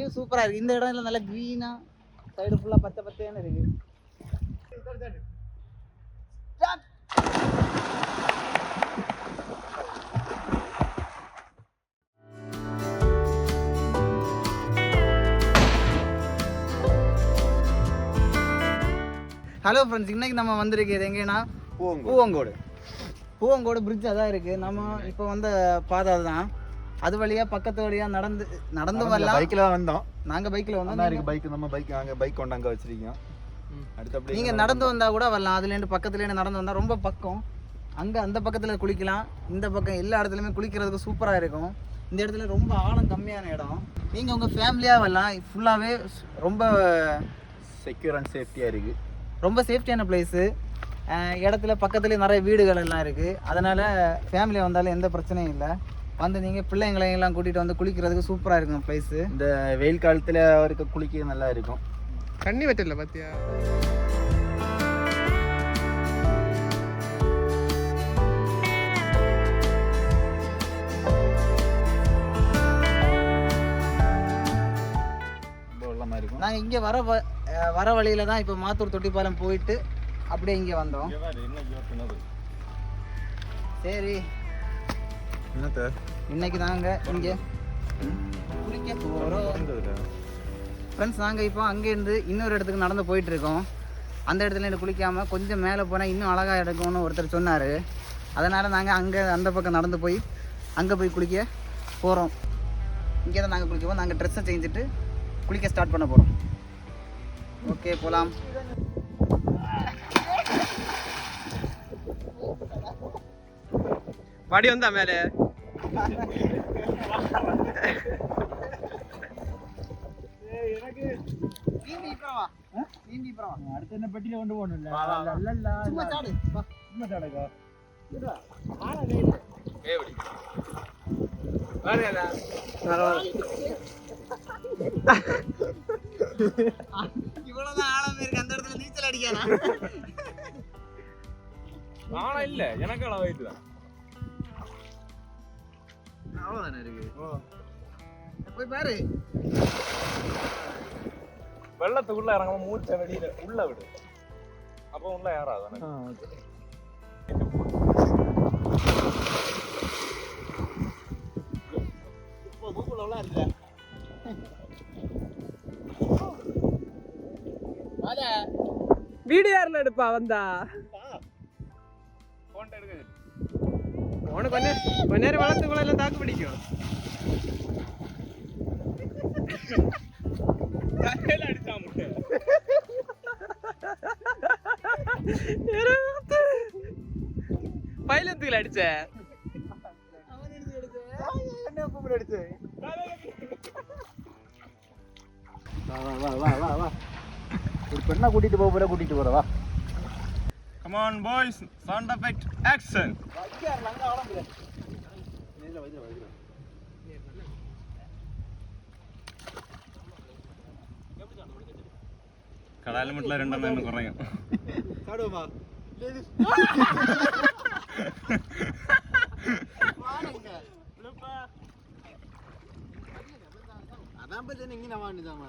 View சூப்பரா இருக்கு. இந்த இடம் நல்ல கிரீனா, சைடு ஃபுல்லா பச்சை பச்சையான இருக்கு. ஹலோ ஃப்ரெண்ட்ஸ், இன்னைக்கு நம்ம வந்திருக்கிறது எங்கன்னா பூவங்கோடு பிரிட்ஜ் அதான் இருக்குது. நம்ம இப்போ வந்த பாதை அதுதான். அது வழியாக பக்கத்து வழியாக நடந்து வரலாம். பைக்கில் வந்தோம். நாங்கள் பைக்கில் வந்தோம். பைக் நம்ம பைக் அங்கே பைக் கொண்டு அங்கே வச்சிருக்கோம். அடுத்தபடி நீங்கள் நடந்து வந்தால் கூட வரலாம். அதுலேருந்து பக்கத்துலேருந்து நடந்து வந்தால் ரொம்ப பக்கம். அங்கே அந்த பக்கத்தில் குளிக்கலாம், இந்த பக்கம் எல்லா இடத்துலையுமே குளிக்கிறதுக்கு சூப்பராக இருக்கும். இந்த இடத்துல ரொம்ப ஆழம் கம்மியான இடம். நீங்கள் உங்கள் ஃபேமிலியாக வரலாம். ஃபுல்லாகவே ரொம்ப செக்யூர் அண்ட் சேஃப்டியாக இருக்குது. ரொம்ப சேஃப்டியான பிளேஸு. இடத்துல பக்கத்துலேயே நிறைய வீடுகள் எல்லாம் இருக்குது. அதனால் ஃபேமிலியாக வந்தாலும் எந்த பிரச்சனையும் இல்லை. வந்து நீங்கள் பிள்ளைங்களையெல்லாம் கூட்டிகிட்டு வந்து குளிக்கிறதுக்கு சூப்பராக இருக்கும் பிளேஸு. இந்த வெயில் காலத்தில் அவருக்கு குளிக்க நல்லா இருக்கும். தண்ணி வெட்டில பார்த்தியா? நாங்கள் இங்கே வர வழியில் தான் இப்போ மாத்தூர் தொட்டிப்பாலம் போயிட்டு அப்படியே இங்கே வந்தோம். சரி, இன்னைக்கு நாங்கள் இங்கே குளிக்க போகிறோம் ஃப்ரெண்ட்ஸ். நாங்கள் இப்போ அங்கேருந்து இன்னொரு இடத்துக்கு நடந்து போயிட்டுருக்கோம். அந்த இடத்துல எனக்கு குளிக்காமல் கொஞ்சம் மேலே போனால் இன்னும் அழகாக எடுக்கும்னு ஒருத்தர் சொன்னார். அதனால் நாங்கள் அந்த பக்கம் நடந்து போய் அங்கே போய் குளிக்க போகிறோம். இங்கே தான் நாங்கள் குளிக்க போகிறோம். நாங்கள் ட்ரெஸ்ஸை செஞ்சுட்டு குளிக்க ஸ்டார்ட் பண்ண போகிறோம். ஓகே, போகலாம். படி வந்தா மேலே அடுத்து என்ன பெட்டியில கொண்டு போகணும். இவ்வளவுதான் ஆழம் இருக்கு. அந்த இடத்துல நீச்சல் அடிக்கானா? ஆழம் இல்ல, எனக்கு அளவு இதுதான். அவ்வளவுதானே இருக்கு. போய் பாரு. வெள்ளத்துக்குள்ள இறங்காம மூச்சை வெளியில உள்ள விடு. அப்ப உள்ள ஏறாது. வீடியோ யாரில் எடுப்பா வந்தா உனக்கு கொஞ்ச நேரம் வளர்த்துக்குள்ள எல்லாம் தாக்கு பிடிக்கும். அடிச்சா முட்டை பைலத்துக்குள்ள அடிச்ச ஒரு பெண்ணா கூட்டிட்டு போற கூட்டிட்டு போறவா. Come on boys, sound effect action. കടാലും മുട്ടില രണ്ടെണ്ണം കുറയും. അതാകുമ്പോ തന്നെ ഇങ്ങനെ വാണിതാണ്.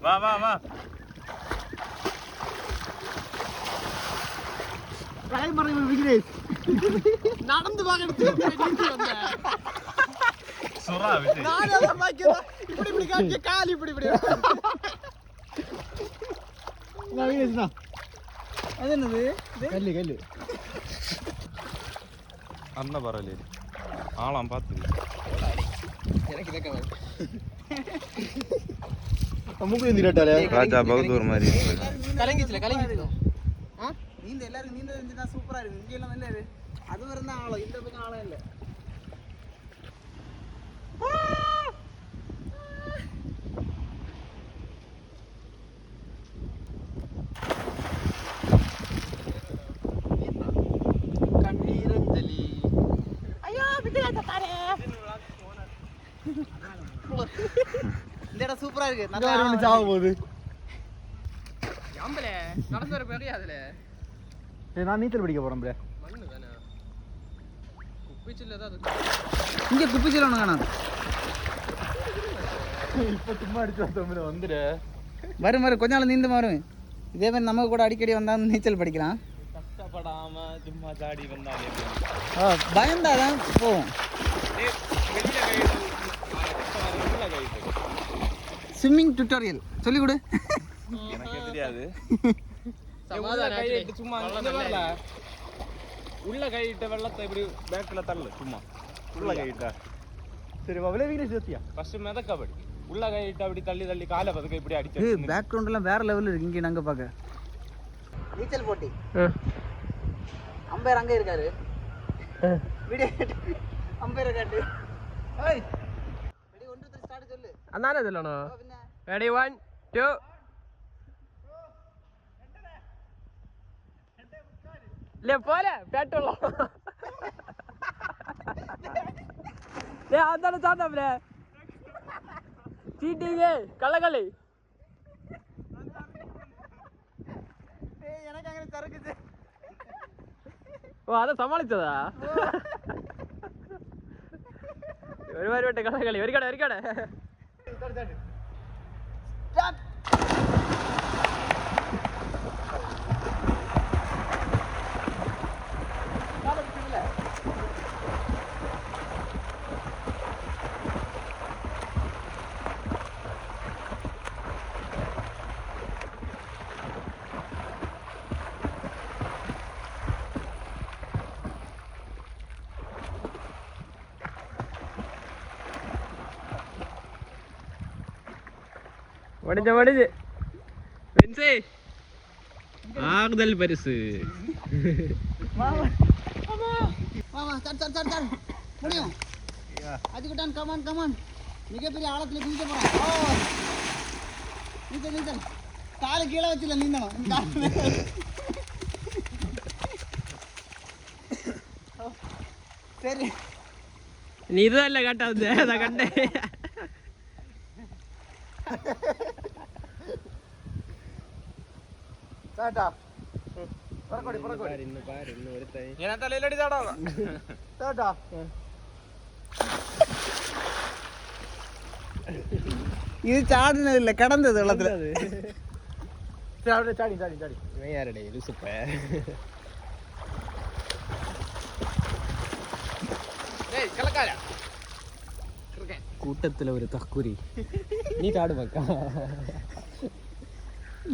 വാ വാ വാ നടന്നു പകർത്തി കാലി ഇപ്പിടി അതെന്നത് കല്ല് കല്ല് അന്ന പറയലേ ആളാം പാത്തില്ല ராஜா பகதூர் மாதிரி கலங்கிச்சுல நீந்த எல்லாரும் நீந்த தெரிஞ்சுதான் சூப்பரா இருக்கு. இங்க எல்லாம் நல்ல அது வரும் தான் ஆழம், இந்த பக்கம் ஆழம் இல்லை. கண்ணீரஞ்சலி ஐயா விட்டு தாரே இந்த இடம் சூப்பரா இருக்கு இங்க வர வந்து சாவ போகுது ஆம்பளே நடந்து வர முடியாதுல நான் நீச்சல் படிக்க போறேன் ப்ரே மண்ணு தானே குப்பிச்சில்ல தான் அது இங்க குப்பிச்சில ஒண்ணு காணாது இப்போ சும்மா அடிச்சு வந்தோம் வந்துடு வரும் கொஞ்ச நாள் நீந்து வரும் இதே மாதிரி நம்ம கூட அடிக்கடி வந்தா நீச்சல் படிக்கலாம் கஷ்டப்படாம சும்மா தாடி வந்தாலே பயந்தாதான் போவோம் ஸ்விம்மிங் டுட்டோரியல் சொல்லி கொடு எனக்கே தெரியாது சும்மா உள்ள கையிட்ட வெள்ளத்தை இப்படி பேக்ல தள்ளு சும்மா உள்ள கைட்டா சரி விளைவிக்கிற சேர்த்தியா ஃபர்ஸ்ட் மிதக்கபடி உள்ள கையிட்ட அப்படி தள்ளி தள்ளி காலை பதுக்க இப்படி அடிச்சு பேக்ரவுண்ட் எல்லாம் வேற லெவல்ல இருக்கு இங்க நாங்க பாக்க நீச்சல் போட்டி அம்பையர் அங்க இருக்காரு வீடியோ அம்பையர் காட்டு ஏய் ரெடி 1 2 3 ஸ்டார்ட் சொல்லு அண்ணானே சொல்லணும் ரெடி 1 2 லே போல பேட்டோல லே அதான சாட்டாப்ல சீட்டிங்க கள்ளகளி ஏய் எனக்கு அங்க தரக்குது ஓ அத சமாளிச்சதா ஒரு மாதிரி விட்ட கள்ளகளி வரிகாட ஸ்டார்ட் வடிஞ்சு பென்சே ஆகுதல் பரிசு வாமா ஸ்டார்ட் முடியும் அதுக்கிட்டான் கமான் மிகப்பெரிய ஆழத்துல குதிக்க போறான் நீச்சல் காலை கீழே வச்சுல நீந்தணும் சரி நீ இதுதான் இல்லை கட்டாது அதை கண்டேன் டாடா என் தலையில அடிதாடா டாடா இது சாடுனது இல்ல கடந்தது வெள்ளத்துல சாடி இவன் யாரடே லுசுப்ப டேய் கலக்காரா கூட்டத்துல ஒரு தக்குரி நீ தாடு மக்கா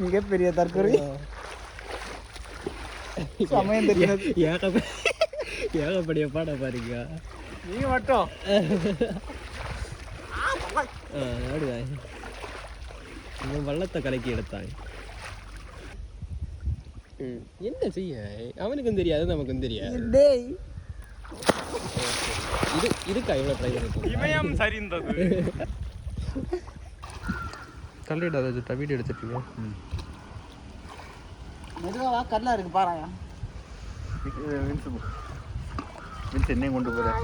மிகப்பெரிய தற்கொலை சமயம் தெரியாது ஏகப்படிய பாட பாருங்க நீ மட்டும் ஆடுவாய் இவன் வள்ளத்தை கலக்கி எடுத்தாங்க என்ன செய்ய அவனுக்கும் தெரியாது நமக்கும் தெரியாது டேய் இதுக்கா இவ்வளோ ட்ரை பண்ணிட்டு இமயம் சரிந்தது கல்லிடாத வீடியோ எடுத்துட்டீங்க மெதுவா கல்லா இருக்கு பாருங்க வின்ஸ் என்னையும் கொண்டு போறேன்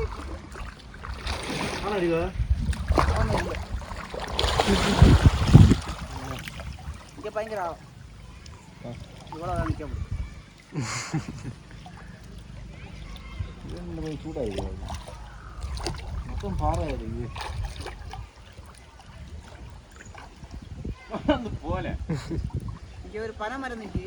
இங்க பயங்கர ஆழம் இவ்வளோதான் நிற்க முடியும் சூடாகுது மொத்தம் பாறை இது போல இங்க ஒரு பனை மரம் இருந்துச்சு